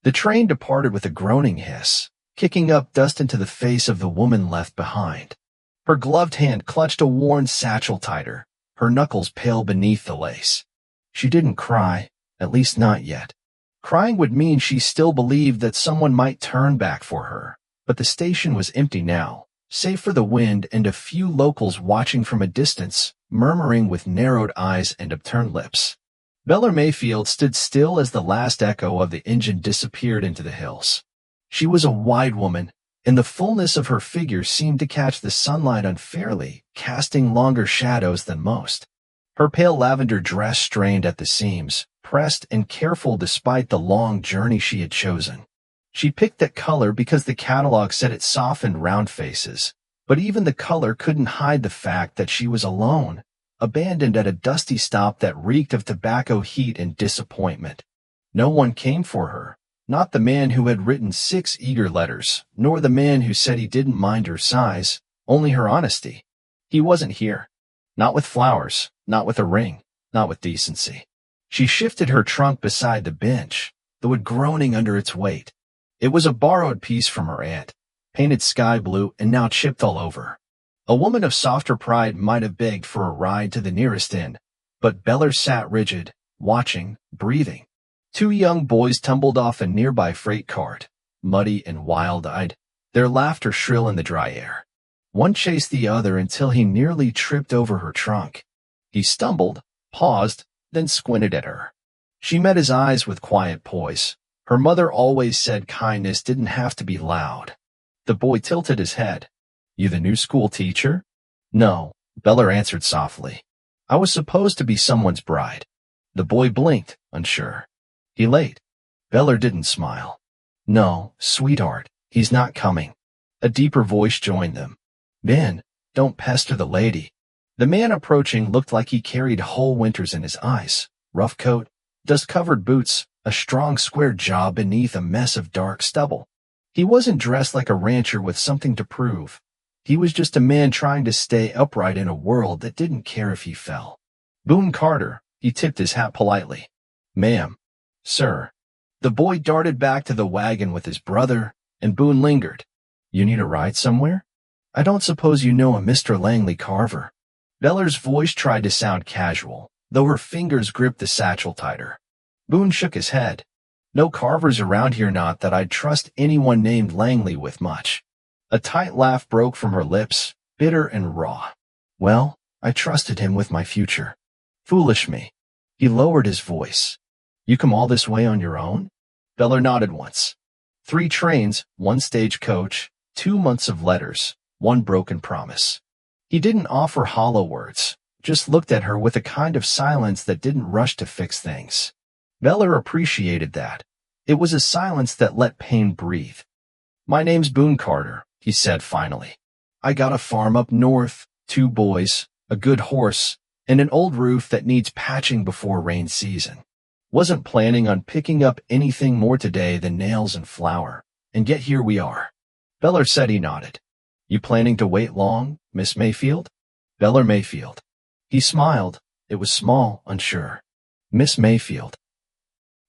The train departed with a groaning hiss, kicking up dust into the face of the woman left behind. Her gloved hand clutched a worn satchel tighter, her knuckles pale beneath the lace. She didn't cry, at least not yet. Crying would mean she still believed that someone might turn back for her, but the station was empty now, save for the wind and a few locals watching from a distance, murmuring with narrowed eyes and upturned lips. Bella Mayfield stood still as the last echo of the engine disappeared into the hills. She was a wide woman, and the fullness of her figure seemed to catch the sunlight unfairly, casting longer shadows than most. Her pale lavender dress strained at the seams, pressed and careful despite the long journey she had chosen. She picked that color because the catalog said it softened round faces, but even the color couldn't hide the fact that she was alone, abandoned at a dusty stop that reeked of tobacco heat and disappointment. No one came for her, not the man who had written 6 eager letters, nor the man who said he didn't mind her size, only her honesty. He wasn't here. Not with flowers, not with a ring, not with decency. She shifted her trunk beside the bench, the wood groaning under its weight. It was a borrowed piece from her aunt, painted sky blue and now chipped all over. A woman of softer pride might have begged for a ride to the nearest inn, but Bella sat rigid, watching, breathing. 2 young boys tumbled off a nearby freight cart, muddy and wild-eyed, their laughter shrill in the dry air. One chased the other until he nearly tripped over her trunk. He stumbled, paused, then squinted at her. She met his eyes with quiet poise. Her mother always said kindness didn't have to be loud. The boy tilted his head. "You the new school teacher?" "No," Bella answered softly. "I was supposed to be someone's bride." The boy blinked, unsure. "He late?" Bella didn't smile. "No, sweetheart, he's not coming." A deeper voice joined them. "Ben, don't pester the lady." The man approaching looked like he carried whole winters in his eyes. Rough coat, dust-covered boots, a strong square jaw beneath a mess of dark stubble. He wasn't dressed like a rancher with something to prove. He was just a man trying to stay upright in a world that didn't care if he fell. "Boone Carter," he tipped his hat politely. "Ma'am." "Sir." The boy darted back to the wagon with his brother, and Boone lingered. "You need a ride somewhere? I don't suppose you know a Mr. Langley Carver." Bella's voice tried to sound casual, though her fingers gripped the satchel tighter. Boone shook his head. "No Carvers around here, not that I'd trust anyone named Langley with much." A tight laugh broke from her lips, bitter and raw. "Well, I trusted him with my future. Foolish me." He lowered his voice. "You come all this way on your own?" Bella nodded once. 3 trains, 1 stagecoach, 2 months of letters, 1 broken promise. He didn't offer hollow words, just looked at her with a kind of silence that didn't rush to fix things. Bella appreciated that. It was a silence that let pain breathe. "My name's Boone Carter," he said finally. "I got a farm up north, 2 boys, a good horse, and an old roof that needs patching before rain season. Wasn't planning on picking up anything more today than nails and flour, and yet here we are." Bella said. He nodded. "You planning to wait long, Miss Mayfield?" "Bella Mayfield." He smiled. It was small, unsure. "Miss Mayfield."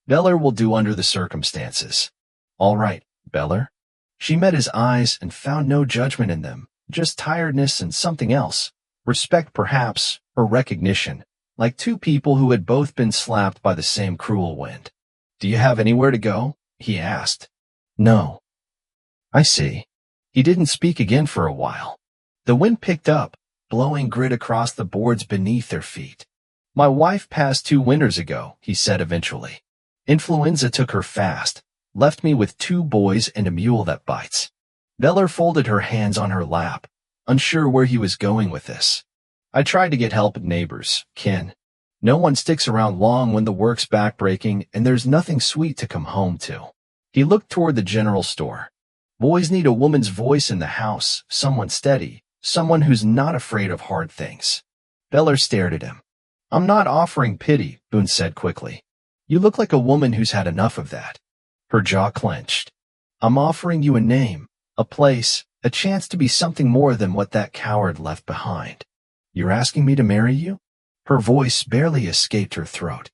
"Bella will do under the circumstances." "All right, Bella." She met his eyes and found no judgment in them, just tiredness and something else. Respect perhaps, or recognition, like 2 people who had both been slapped by the same cruel wind. "Do you have anywhere to go?" he asked. "No." "I see." He didn't speak again for a while. The wind picked up, blowing grit across the boards beneath their feet. "My wife passed 2 winters ago," he said eventually. "Influenza took her fast, left me with 2 boys and a mule that bites." Bella folded her hands on her lap, unsure where he was going with this. "I tried to get help at neighbors, kin. No one sticks around long when the work's backbreaking and there's nothing sweet to come home to." He looked toward the general store. "Boys need a woman's voice in the house, someone steady, someone who's not afraid of hard things." Bella stared at him. "I'm not offering pity," Boone said quickly. "You look like a woman who's had enough of that." Her jaw clenched. "I'm offering you a name, a place, a chance to be something more than what that coward left behind." "You're asking me to marry you?" Her voice barely escaped her throat.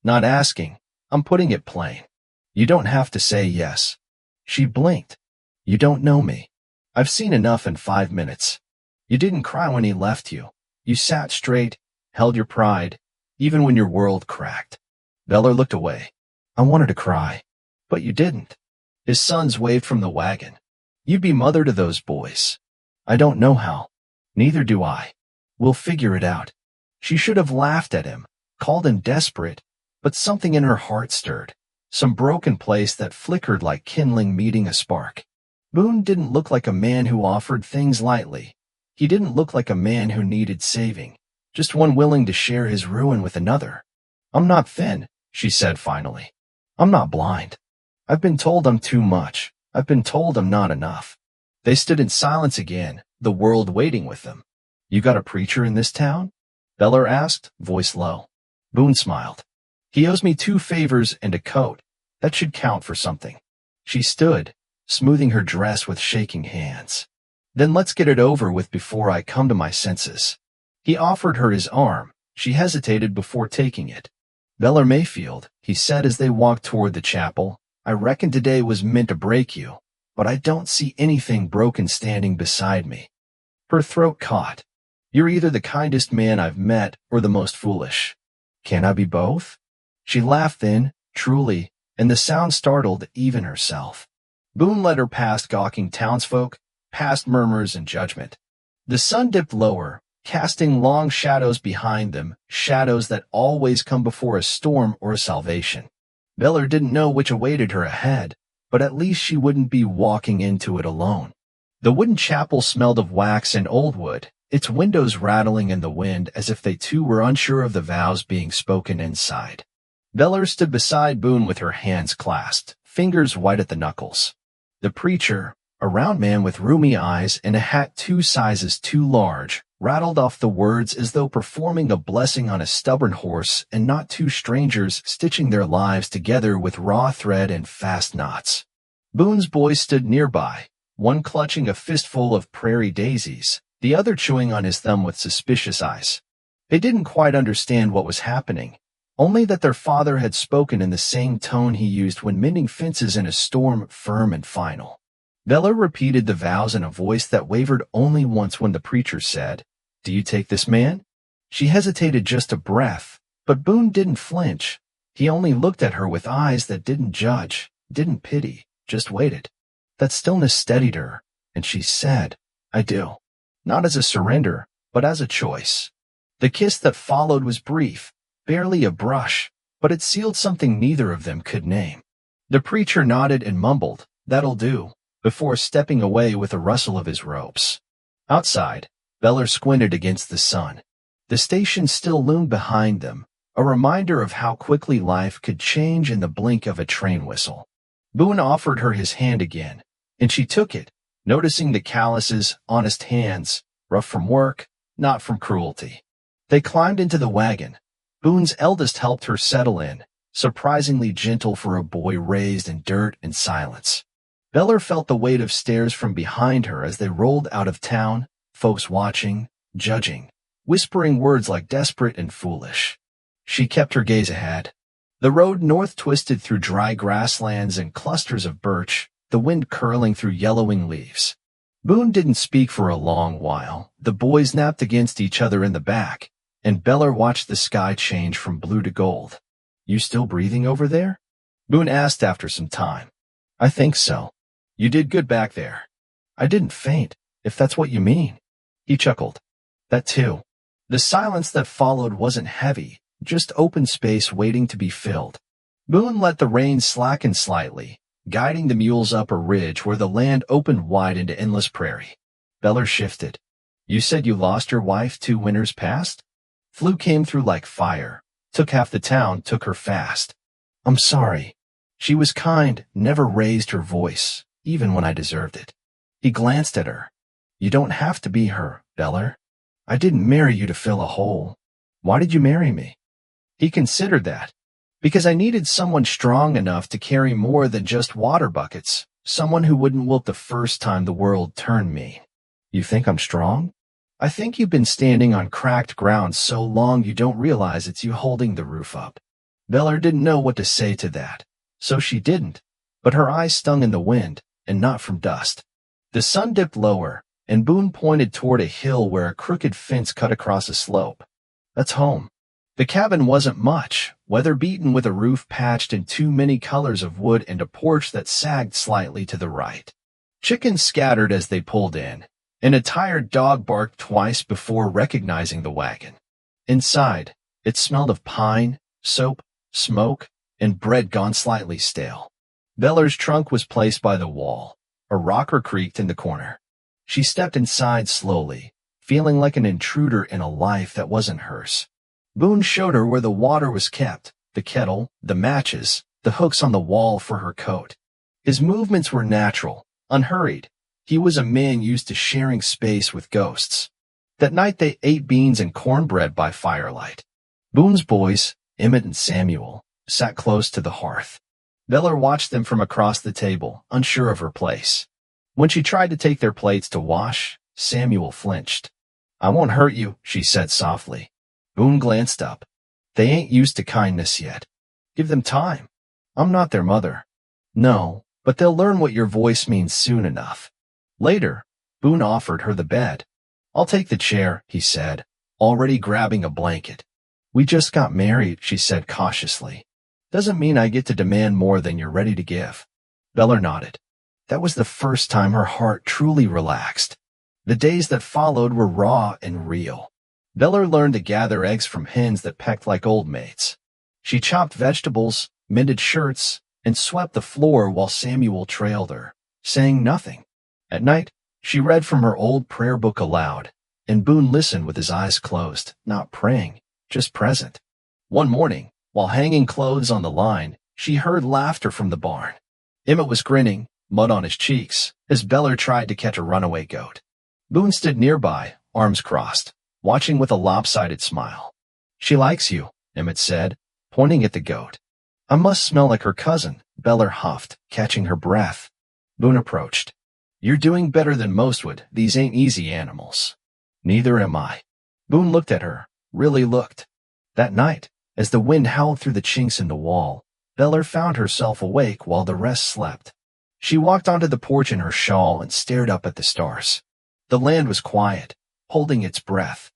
"Not asking. I'm putting it plain." You don't have to say yes. She blinked. You don't know me. I've seen enough in 5 minutes. You didn't cry when he left you. You sat straight, held your pride, even when your world cracked. Beller looked away. I wanted to cry. But you didn't. His sons waved from the wagon. You'd be mother to those boys. I don't know how. Neither do I. We'll figure it out. She should have laughed at him, called him desperate, but something in her heart stirred. Some broken place that flickered like kindling meeting a spark. Boone didn't look like a man who offered things lightly. He didn't look like a man who needed saving, just one willing to share his ruin with another. I'm not thin, she said finally. I'm not blind. I've been told I'm too much. I've been told I'm not enough. They stood in silence again, the world waiting with them. You got a preacher in this town? Beller asked, voice low. Boone smiled. He owes me 2 favors and a coat. That should count for something. She stood, smoothing her dress with shaking hands. Then let's get it over with before I come to my senses. He offered her his arm. She hesitated before taking it. Beller Mayfield, he said as they walked toward the chapel, I reckon today was meant to break you, but I don't see anything broken standing beside me. Her throat caught. You're either the kindest man I've met or the most foolish. Can I be both? She laughed then, truly, and the sound startled even herself. Boone led her past gawking townsfolk, past murmurs and judgment. The sun dipped lower, casting long shadows behind them, shadows that always come before a storm or a salvation. Beller didn't know which awaited her ahead, but at least she wouldn't be walking into it alone. The wooden chapel smelled of wax and old wood, its windows rattling in the wind as if they too were unsure of the vows being spoken inside. Beller stood beside Boone with her hands clasped, fingers white at the knuckles. The preacher, a round man with rheumy eyes and a hat 2 sizes too large, rattled off the words as though performing a blessing on a stubborn horse and not 2 strangers stitching their lives together with raw thread and fast knots. Boone's boys stood nearby, one clutching a fistful of prairie daisies, the other chewing on his thumb with suspicious eyes. They didn't quite understand what was happening, only that their father had spoken in the same tone he used when mending fences in a storm, firm and final. Beller repeated the vows in a voice that wavered only once when the preacher said, Do you take this man? She hesitated just a breath, but Boone didn't flinch. He only looked at her with eyes that didn't judge, didn't pity, just waited. That stillness steadied her, and she said, I do. Not as a surrender, but as a choice. The kiss that followed was brief, barely a brush, but it sealed something neither of them could name. The preacher nodded and mumbled, That'll do, before stepping away with a rustle of his ropes. Outside, Beller squinted against the sun. The station still loomed behind them, a reminder of how quickly life could change in the blink of a train whistle. Boone offered her his hand again, and she took it, noticing the calluses, honest hands, rough from work, not from cruelty. They climbed into the wagon. Boone's eldest helped her settle in, surprisingly gentle for a boy raised in dirt and silence. Beller felt the weight of stares from behind her as they rolled out of town, folks watching, judging, whispering words like desperate and foolish. She kept her gaze ahead. The road north twisted through dry grasslands and clusters of birch, the wind curling through yellowing leaves. Boone didn't speak for a long while. The boys napped against each other in the back, and Beller watched the sky change from blue to gold. You still breathing over there? Boone asked after some time. I think so. You did good back there. I didn't faint, if that's what you mean. He chuckled. That too. The silence that followed wasn't heavy, just open space waiting to be filled. Boone let the reins slacken slightly, guiding the mules up a ridge where the land opened wide into endless prairie. Beller shifted. You said you lost your wife 2 winters past? Flu came through like fire, took half the town, took her fast. I'm sorry. She was kind, never raised her voice, even when I deserved it. He glanced at her. You don't have to be her, Beller. I didn't marry you to fill a hole. Why did you marry me? He considered that. Because I needed someone strong enough to carry more than just water buckets, someone who wouldn't wilt the first time the world turned mean. You think I'm strong? I think you've been standing on cracked ground so long you don't realize it's you holding the roof up. Beller didn't know what to say to that, So she didn't, but her eyes stung in the wind, and not from dust. The sun dipped lower, and Boone pointed toward a hill where a crooked fence cut across a slope. That's home. The cabin wasn't much, weather-beaten with a roof patched in too many colors of wood and a porch that sagged slightly to the right. Chickens scattered as they pulled in, and a tired dog barked twice before recognizing the wagon. Inside, it smelled of pine, soap, smoke, and bread gone slightly stale. Beller's trunk was placed by the wall. A rocker creaked in the corner. She stepped inside slowly, feeling like an intruder in a life that wasn't hers. Boone showed her where the water was kept, the kettle, the matches, the hooks on the wall for her coat. His movements were natural, unhurried. He was a man used to sharing space with ghosts. That night they ate beans and cornbread by firelight. Boone's boys, Emmett and Samuel, sat close to the hearth. Beller watched them from across the table, unsure of her place. When she tried to take their plates to wash, Samuel flinched. "I won't hurt you," she said softly. Boone glanced up. "They ain't used to kindness yet. Give them time. I'm not their mother." "No, but they'll learn what your voice means soon enough." Later, Boone offered her the bed. "I'll take the chair," he said, already grabbing a blanket. "We just got married," she said cautiously. "Doesn't mean I get to demand more than you're ready to give." Beller nodded. That was the first time her heart truly relaxed. The days that followed were raw and real. Beller learned to gather eggs from hens that pecked like old maids. She chopped vegetables, mended shirts, and swept the floor while Samuel trailed her, saying nothing. At night, she read from her old prayer book aloud, and Boone listened with his eyes closed, not praying, just present. One morning, while hanging clothes on the line, she heard laughter from the barn. Emmett was grinning, mud on his cheeks, as Beller tried to catch a runaway goat. Boone stood nearby, arms crossed, watching with a lopsided smile. "She likes you," Emmett said, pointing at the goat. "I must smell like her cousin," Beller huffed, catching her breath. Boone approached. "You're doing better than most would. These ain't easy animals." "Neither am I." Boone looked at her, really looked. That night, as the wind howled through the chinks in the wall, Beller found herself awake while the rest slept. She walked onto the porch in her shawl and stared up at the stars. The land was quiet, holding its breath.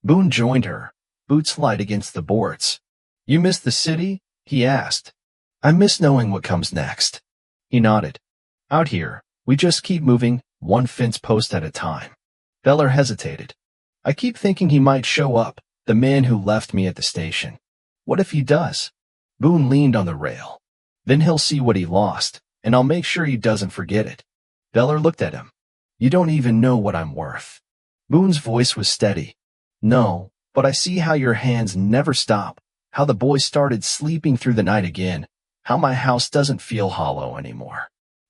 Boone joined her, boots light against the boards. "You miss the city?" he asked. "I miss knowing what comes next." He nodded. "Out here, we just keep moving, one fence post at a time." Beller hesitated. "I keep thinking he might show up, the man who left me at the station. What if he does?" Boone leaned on the rail. "Then he'll see what he lost, and I'll make sure he doesn't forget it." Beller looked at him. "You don't even know what I'm worth." Boone's voice was steady. "No, but I see how your hands never stop, how the boy started sleeping through the night again, how my house doesn't feel hollow anymore."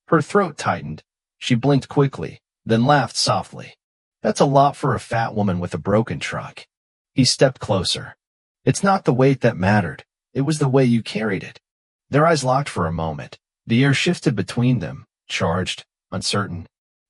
Her throat tightened. She blinked quickly, then laughed softly. "That's a lot for a fat woman with a broken truck." He stepped closer. "It's not the weight that mattered. It was the way you carried it." Their eyes locked for a moment. The air shifted between them, charged, uncertain.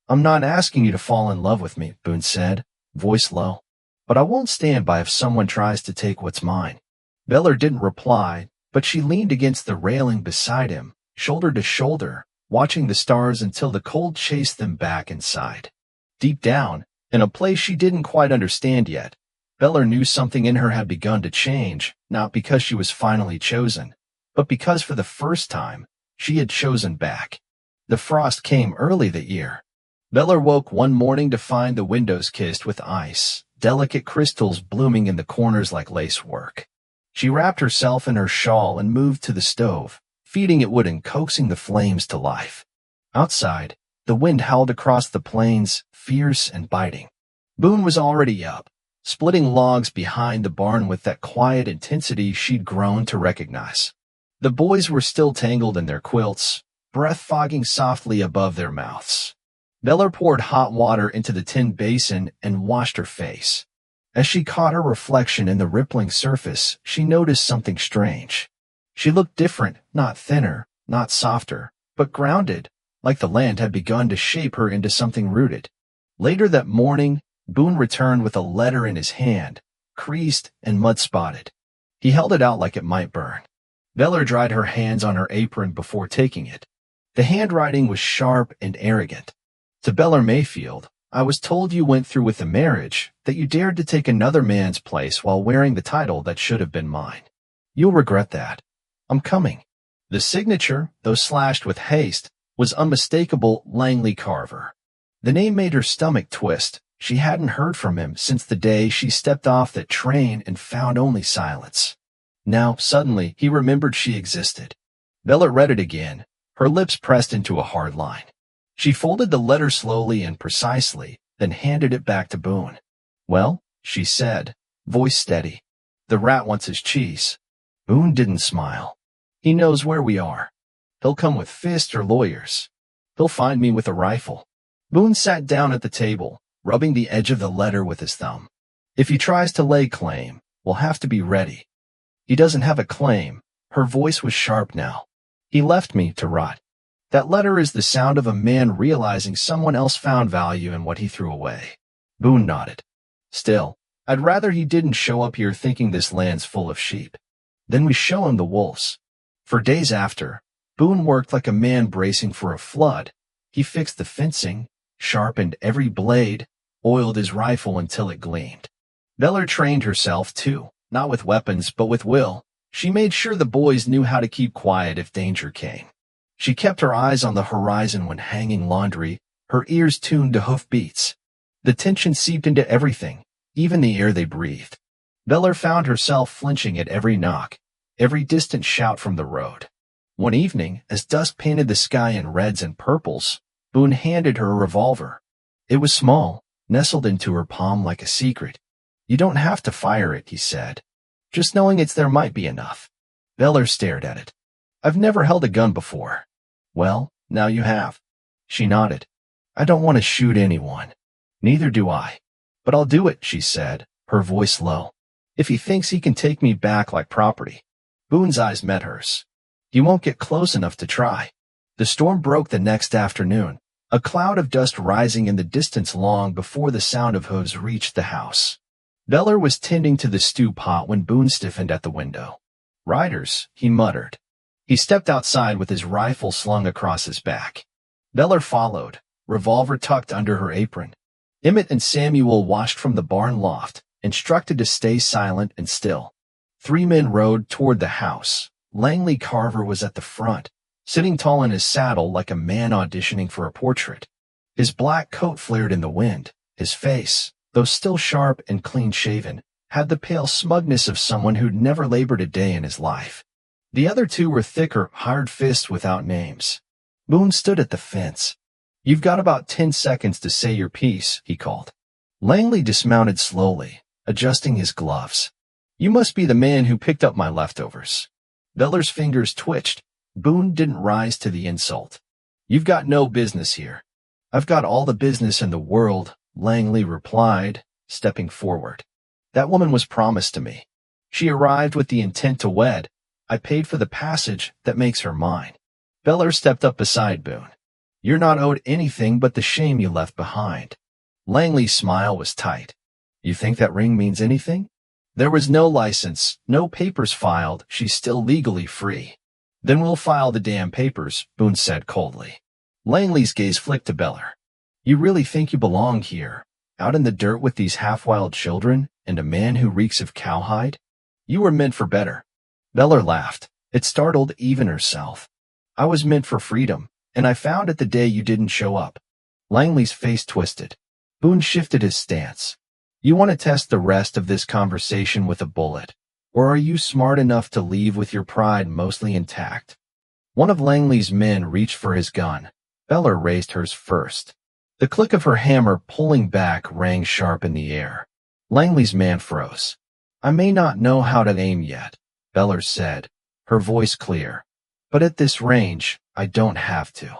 "I'm not asking you to fall in love with me," Boone said, voice low. "But I won't stand by if someone tries to take what's mine." Beller didn't reply, but she leaned against the railing beside him, shoulder to shoulder, watching the stars until the cold chased them back inside. Deep down, in a place she didn't quite understand yet, Beller knew something in her had begun to change, not because she was finally chosen, but because for the first time, she had chosen back. The frost came early that year. Beller woke one morning to find the windows kissed with ice, delicate crystals blooming in the corners like lace work. She wrapped herself in her shawl and moved to the stove, feeding it wood and coaxing the flames to life. Outside, the wind howled across the plains, fierce and biting. Boone was already up, splitting logs behind the barn with that quiet intensity she'd grown to recognize. The boys were still tangled in their quilts, breath fogging softly above their mouths. Beller poured hot water into the tin basin and washed her face. As she caught her reflection in the rippling surface, she noticed something strange. She looked different, not thinner, not softer, but grounded, like the land had begun to shape her into something rooted. Later that morning, Boone returned with a letter in his hand, creased and mud-spotted. He held it out like it might burn. Veller dried her hands on her apron before taking it. The handwriting was sharp and arrogant. To Beller Mayfield, I was told you went through with the marriage, that you dared to take another man's place while wearing the title that should have been mine. You'll regret that. I'm coming. The signature, though slashed with haste, was unmistakable Langley Carver. The name made her stomach twist. She hadn't heard from him since the day she stepped off that train and found only silence. Now, suddenly, he remembered she existed. Bella read it again, her lips pressed into a hard line. She folded the letter slowly and precisely, then handed it back to Boone. Well, she said, voice steady. The rat wants his cheese. Boone didn't smile. He knows where we are. He'll come with fists or lawyers. He'll find me with a rifle. Boone sat down at the table, rubbing the edge of the letter with his thumb. If he tries to lay claim, we'll have to be ready. He doesn't have a claim. Her voice was sharp now. He left me to rot. That letter is the sound of a man realizing someone else found value in what he threw away. Boone nodded. Still, I'd rather he didn't show up here thinking this land's full of sheep. Then we show him the wolves. For days after, Boone worked like a man bracing for a flood. He fixed the fencing, sharpened every blade, oiled his rifle until it gleamed. Beller trained herself too, not with weapons but with will. She made sure the boys knew how to keep quiet if danger came. She kept her eyes on the horizon when hanging laundry, her ears tuned to hoof beats. The tension seeped into everything, even the air they breathed. Beller found herself flinching at every knock, every distant shout from the road. One evening, as dusk painted the sky in reds and purples, Boone handed her a revolver. It was small, nestled into her palm like a secret. You don't have to fire it, he said. Just knowing it's there might be enough. Beller stared at it. I've never held a gun before. Well, now you have. She nodded. I don't want to shoot anyone. Neither do I. But I'll do it, she said, her voice low. If he thinks he can take me back like property. Boone's eyes met hers. He won't get close enough to try. The storm broke the next afternoon, a cloud of dust rising in the distance long before the sound of hooves reached the house. Beller was tending to the stew pot when Boone stiffened at the window. Riders, he muttered. He stepped outside with his rifle slung across his back. Beller followed, revolver tucked under her apron. Emmett and Samuel watched from the barn loft, instructed to stay silent and still. 3 men rode toward the house. Langley Carver was at the front, sitting tall in his saddle like a man auditioning for a portrait. His black coat flared in the wind. His face, though still sharp and clean-shaven, had the pale smugness of someone who'd never labored a day in his life. The other 2 were thicker, hard fists without names. Boone stood at the fence. You've got about 10 seconds to say your piece, he called. Langley dismounted slowly, adjusting his gloves. You must be the man who picked up my leftovers. Beller's fingers twitched. Boone didn't rise to the insult. You've got no business here. I've got all the business in the world, Langley replied, stepping forward. That woman was promised to me. She arrived with the intent to wed. I paid for the passage that makes her mine. Beller stepped up beside Boone. You're not owed anything but the shame you left behind. Langley's smile was tight. You think that ring means anything? There was no license, no papers filed. She's still legally free. Then we'll file the damn papers, Boone said coldly. Langley's gaze flicked to Beller. You really think you belong here, out in the dirt with these half-wild children and a man who reeks of cowhide? You were meant for better. Beller laughed. It startled even herself. I was meant for freedom, and I found it the day you didn't show up. Langley's face twisted. Boone shifted his stance. You want to test the rest of this conversation with a bullet, or are you smart enough to leave with your pride mostly intact? One of Langley's men reached for his gun. Beller raised hers first. The click of her hammer pulling back rang sharp in the air. Langley's man froze. I may not know how to aim yet, Beller said, her voice clear. But at this range, I don't have to.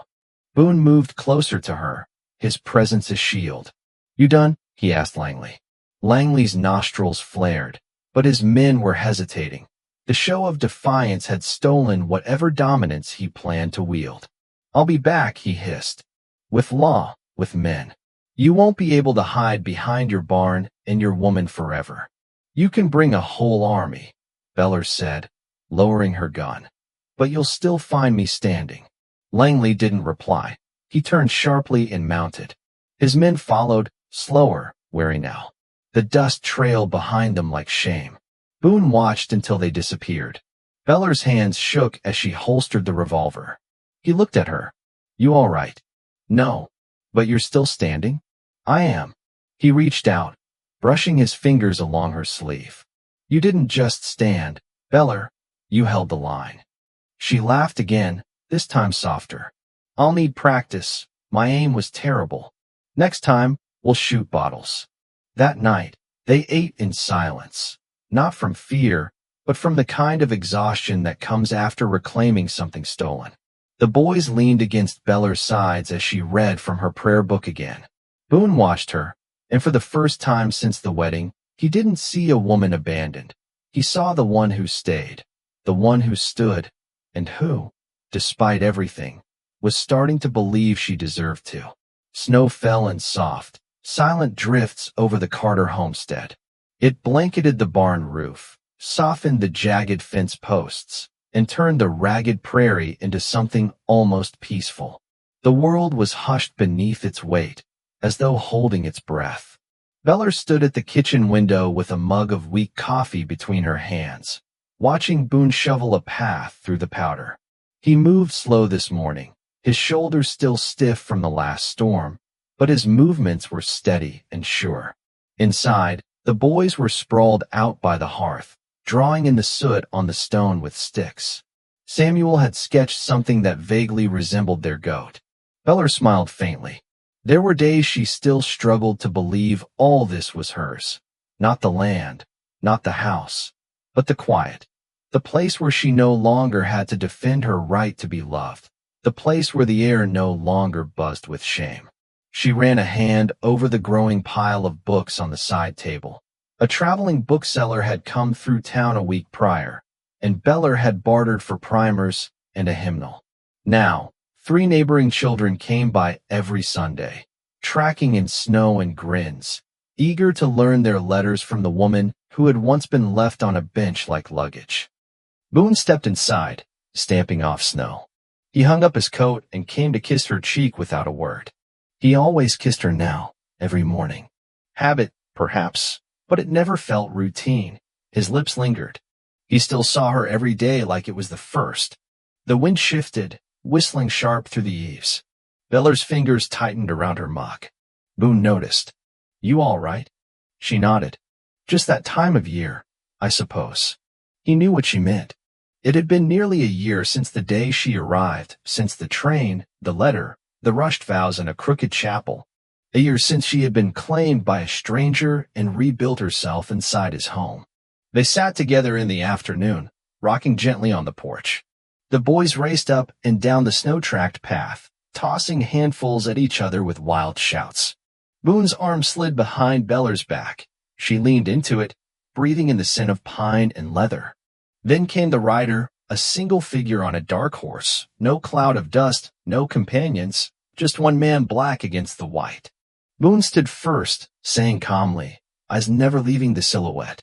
Boone moved closer to her, his presence a shield. You done? He asked Langley. Langley's nostrils flared, but his men were hesitating. The show of defiance had stolen whatever dominance he planned to wield. I'll be back, he hissed. With law, with men. You won't be able to hide behind your barn and your woman forever. You can bring a whole army, Beller said. lowering her gun. But you'll still find me standing. Langley didn't reply. He turned sharply and mounted. His men followed, slower, wary now. The dust trailed behind them like shame. Boone watched until they disappeared. Beller's hands shook as she holstered the revolver. He looked at her. You all right? No. But you're still standing? I am. He reached out, brushing his fingers along her sleeve. You didn't just stand, Beller. You held the line. She laughed again, this time softer. I'll need practice. My aim was terrible. Next time, we'll shoot bottles. That night, they ate in silence. Not from fear, but from the kind of exhaustion that comes after reclaiming something stolen. The boys leaned against Beller's sides as she read from her prayer book again. Boone watched her, and for the first time since the wedding, he didn't see a woman abandoned. He saw the one who stayed, the one who stood, and who, despite everything, was starting to believe she deserved to. Snow fell in soft, silent drifts over the Carter homestead. It blanketed the barn roof, softened the jagged fence posts, and turned the ragged prairie into something almost peaceful. The world was hushed beneath its weight, as though holding its breath. Beller stood at the kitchen window with a mug of weak coffee between her hands, watching Boone shovel a path through the powder. He moved slow this morning, his shoulders still stiff from the last storm, but his movements were steady and sure. Inside, the boys were sprawled out by the hearth, drawing in the soot on the stone with sticks. Samuel had sketched something that vaguely resembled their goat. Beller smiled faintly. There were days she still struggled to believe all this was hers. Not the land, not the house, but the quiet. The place where she no longer had to defend her right to be loved. The place where the air no longer buzzed with shame. She ran a hand over the growing pile of books on the side table. A traveling bookseller had come through town a week prior, and Beller had bartered for primers and a hymnal. Now, 3 neighboring children came by every Sunday, tracking in snow and grins, eager to learn their letters from the woman who had once been left on a bench like luggage. Boone stepped inside, stamping off snow. He hung up his coat and came to kiss her cheek without a word. He always kissed her now, every morning. Habit, perhaps, but it never felt routine. His lips lingered. He still saw her every day like it was the first. The wind shifted, whistling sharp through the eaves. Beller's fingers tightened around her mug. Boone noticed. You all right? She nodded. Just that time of year, I suppose. He knew what she meant. It had been nearly a year since the day she arrived, since the train, the letter, the rushed vows, and a crooked chapel. A year since she had been claimed by a stranger and rebuilt herself inside his home. They sat together in the afternoon, rocking gently on the porch. The boys raced up and down the snow-tracked path, tossing handfuls at each other with wild shouts. Boone's arm slid behind Beller's back. She leaned into it, breathing in the scent of pine and leather. Then came the rider, a single figure on a dark horse, no cloud of dust, no companions, just one man black against the white. Boone stood first, saying calmly, eyes never leaving the silhouette.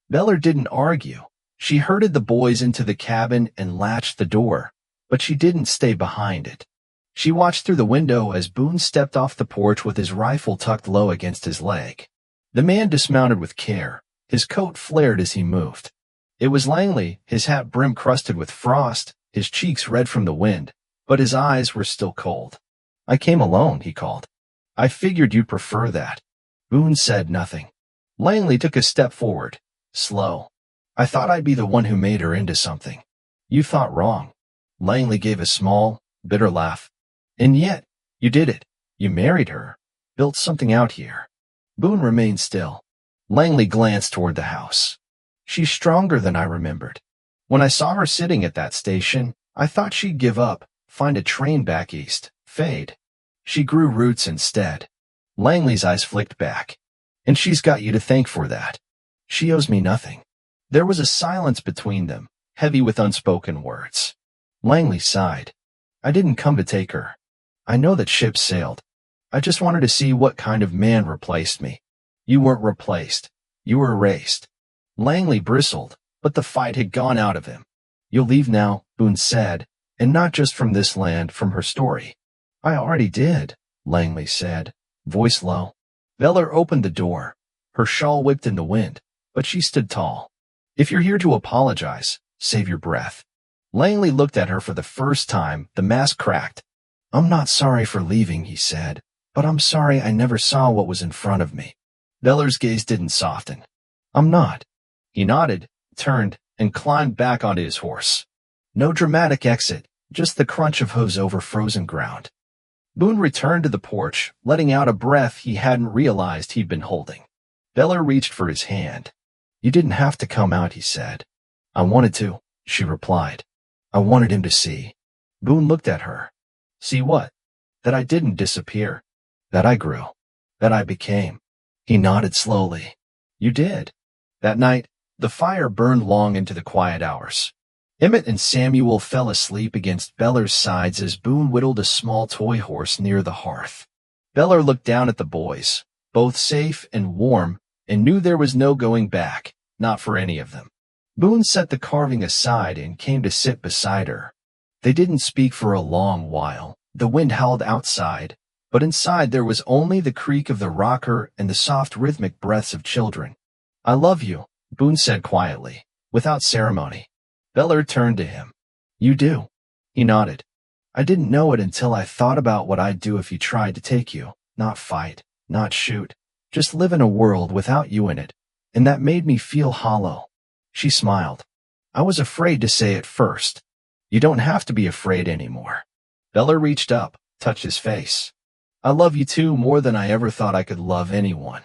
Beller didn't argue. She herded the boys into the cabin and latched the door, but she didn't stay behind it. She watched through the window as Boone stepped off the porch with his rifle tucked low against his leg. The man dismounted with care. His coat flared as he moved. It was Langley, his hat brim crusted with frost, his cheeks red from the wind, but his eyes were still cold. I came alone, he called. I figured you'd prefer that. Boone said nothing. Langley took a step forward, slow. I thought I'd be the one who made her into something. You thought wrong. Langley gave a small, bitter laugh. And yet, you did it. You married her, built something out here. Boone remained still. Langley glanced toward the house. She's stronger than I remembered. When I saw her sitting at that station, I thought she'd give up, find a train back east, fade. She grew roots instead. Langley's eyes flicked back. And she's got you to thank for that. She owes me nothing. There was a silence between them, heavy with unspoken words. Langley sighed. I didn't come to take her. I know that ships sailed. I just wanted to see what kind of man replaced me. You weren't replaced. You were erased. Langley bristled, but the fight had gone out of him. You'll leave now, Boone said, and not just from this land, from her story. I already did, Langley said, voice low. Veller opened the door. Her shawl whipped in the wind, but she stood tall. If you're here to apologize, save your breath. Langley looked at her for the first time, the mask cracked. I'm not sorry for leaving, he said, but I'm sorry I never saw what was in front of me. Veller's gaze didn't soften. I'm not. He nodded, turned, and climbed back onto his horse. No dramatic exit, just the crunch of hooves over frozen ground. Boone returned to the porch, letting out a breath he hadn't realized he'd been holding. Veller reached for his hand. You didn't have to come out, he said. I wanted to, she replied. I wanted him to see. Boone looked at her. See what? That I didn't disappear. That I grew. That I became. He nodded slowly. You did. That night, the fire burned long into the quiet hours. Emmett and Samuel fell asleep against Beller's sides as Boone whittled a small toy horse near the hearth. Beller looked down at the boys, both safe and warm, and knew there was no going back, not for any of them. Boone set the carving aside and came to sit beside her. They didn't speak for a long while. The wind howled outside, but inside there was only the creak of the rocker and the soft rhythmic breaths of children. I love you, Boone said quietly, without ceremony. Beller turned to him. You do. He nodded. I didn't know it until I thought about what I'd do if he tried to take you, not fight, not shoot, just live in a world without you in it, and that made me feel hollow. She smiled. I was afraid to say it first. You don't have to be afraid anymore. Beller reached up, touched his face. I love you too more than I ever thought I could love anyone.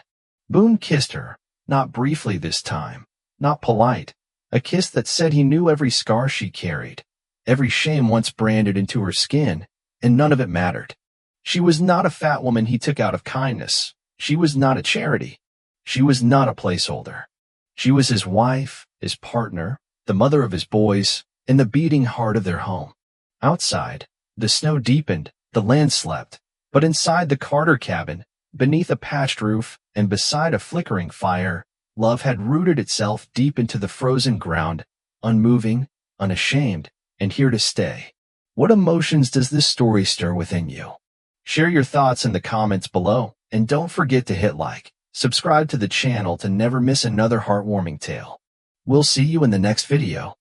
Boone kissed her, not briefly this time, not polite, a kiss that said he knew every scar she carried, every shame once branded into her skin, and none of it mattered. She was not a fat woman he took out of kindness. She was not a charity. She was not a placeholder. She was his wife, his partner, the mother of his boys, and the beating heart of their home. Outside, the snow deepened, the land slept, but inside the Carter cabin, beneath a patched roof and beside a flickering fire, love had rooted itself deep into the frozen ground, unmoving, unashamed, and here to stay. What emotions does this story stir within you? Share your thoughts in the comments below, and don't forget to hit like, subscribe to the channel to never miss another heartwarming tale. We'll see you in the next video.